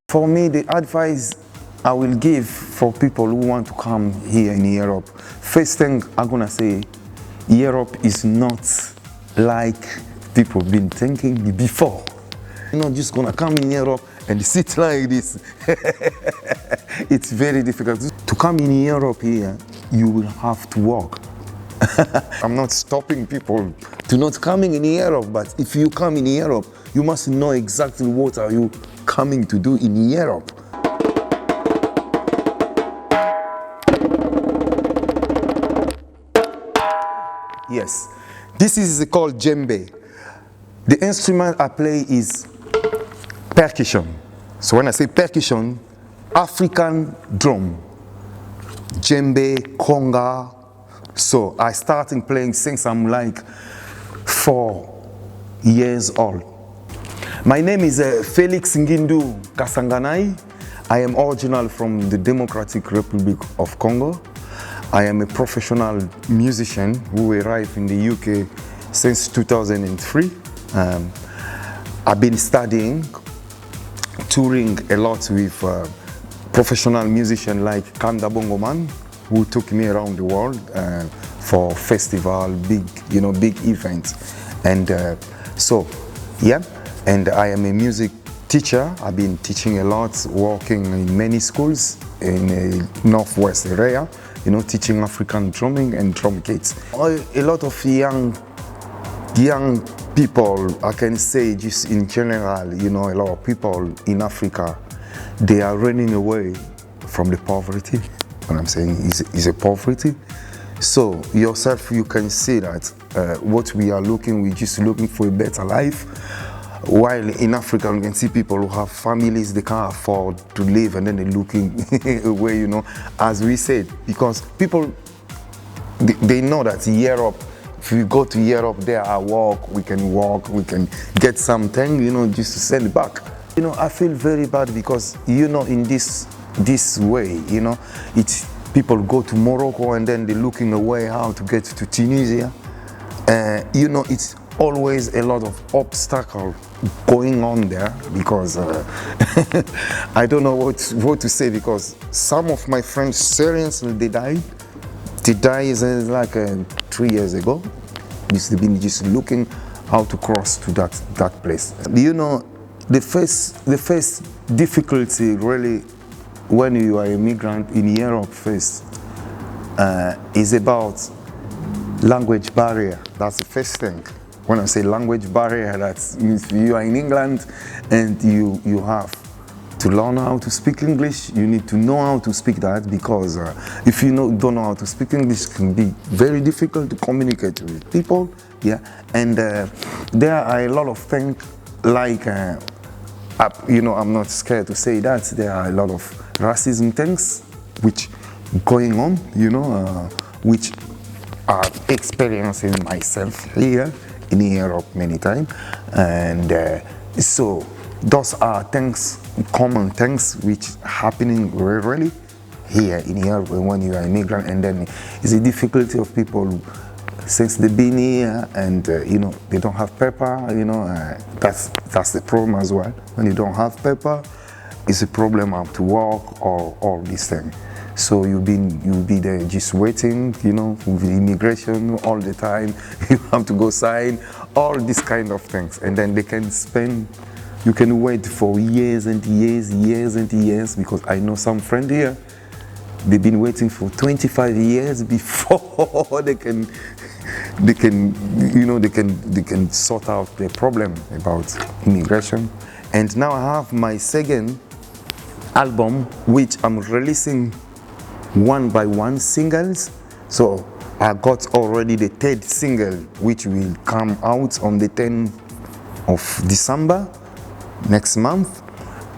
For me, the advice I will give for people who want to come here in Europe, first thing I'm gonna say, Europe is not like people been thinking before. You're not just gonna come in Europe and sit like this. It's very difficult. To come in Europe here, you will have to work. I'm not stopping people to not coming in Europe, but if you come in Europe, you must know exactly what are you coming to do in Europe. Yes, this is called djembe. The instrument I play is percussion. So when I say percussion, African drum, djembe, conga. So I started playing since I'm like 4 years old. My name is Felix Ngindu Kasanganai. I am original from the Democratic Republic of Congo. I am a professional musician who arrived in the UK since 2003. I've been studying, touring a lot with professional musicians like Kanda Bongo Man, who took me around the world for festival, big events. And and I am a music teacher. I've been teaching a lot, working in many schools in the Northwest area, teaching African drumming and drum kits. A lot of young people, I can say just in general, a lot of people in Africa, they are running away from the poverty. What I'm saying is a poverty. So yourself, you can see that what we are looking, we're just looking for a better life. While in Africa, you can see people who have families, they can't afford to live, and then they're looking away, as we said, because people, they know that Europe, if we go to Europe, there are work, we can get something, just to send back. I feel very bad because, in this way, it's people go to Morocco and then they're looking away how to get to Tunisia. It's always a lot of obstacle going on there because I don't know what to say, because some of my friends seriously they died. They died like 3 years ago. They've been just looking how to cross to that place. The first difficulty really when you are a migrant in Europe first is about language barrier. That's the first thing. When I say language barrier, that means you are in England and you have to learn how to speak English. You need to know how to speak that, because if you don't know how to speak English, it can be very difficult to communicate with people. Yeah, and there are a lot of things like, I'm not scared to say that there are a lot of racism things which going on, which I'm experiencing myself here in Europe many times, and so those are things, common things which happening really here in Europe when you are a migrant. And then it's a difficulty of people since they've been here and they don't have paper. That's the problem as well. When you don't have paper, it's a problem how to work or all these things. So you'll be there just waiting, with immigration all the time. You have to go sign all these kind of things, and then you can wait for years and years, because I know some friend here, they've been waiting for 25 years before they can sort out their problem about immigration. And now I have my second album, which I'm releasing one by one singles. So I got already the third single, which will come out on the 10th of December next month.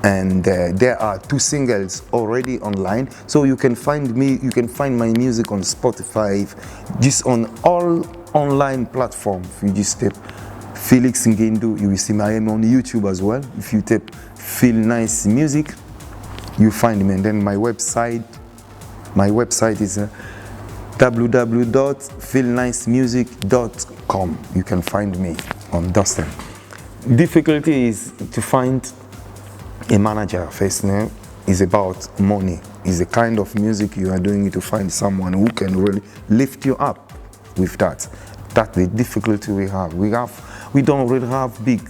And there are 2 singles already online. So you can find my music on Spotify, just on all online platforms. You just type Felix Ngindu, you will see I am on YouTube as well. If you type Feel Nice Music, you find me. And then my website is www.feelnicemusic.com. You can find me on Dustin. Difficulty is to find a manager first name is about money. It's the kind of music you are doing to find someone who can really lift you up with that. That's the difficulty we have. We don't really have big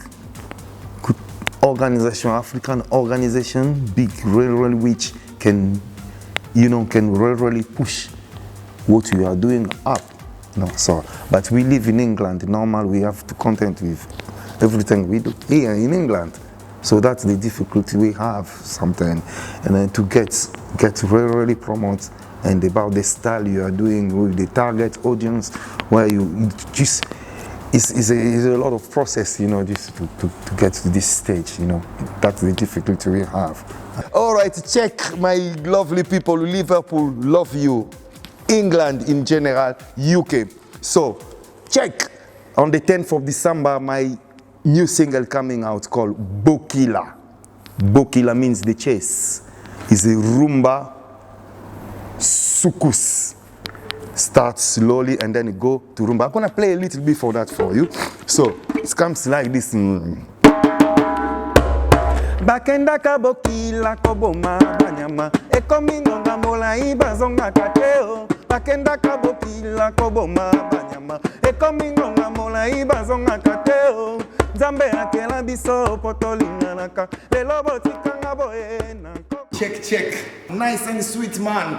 good organization, African organization, big really which can, can really push what you are doing up. No, so, but we live in England. Normal, we have to content with everything we do here in England. So that's the difficulty we have sometimes, and then to get really promote and about the style you are doing with the target audience, where you just it's a lot of process, just to get to this stage. That's the difficulty we have. All right, check, my lovely people. Liverpool love you. England in general, UK. So check on the 10th of December, my new single coming out called Bokila. Bokila means the chase. It's a rumba sukus. Start slowly and then you go to rumba. I'm gonna play a little bit for that for you. So it comes like this. Bakenda kabokila koboma banyama ekomingonga mola ibazonga kateo. Bakenda kabokila koboma banyama ekomingonga mola ibazonga kateo. Zambe akela biso potolinganaka lelo botikanga boena. Check, nice and sweet man.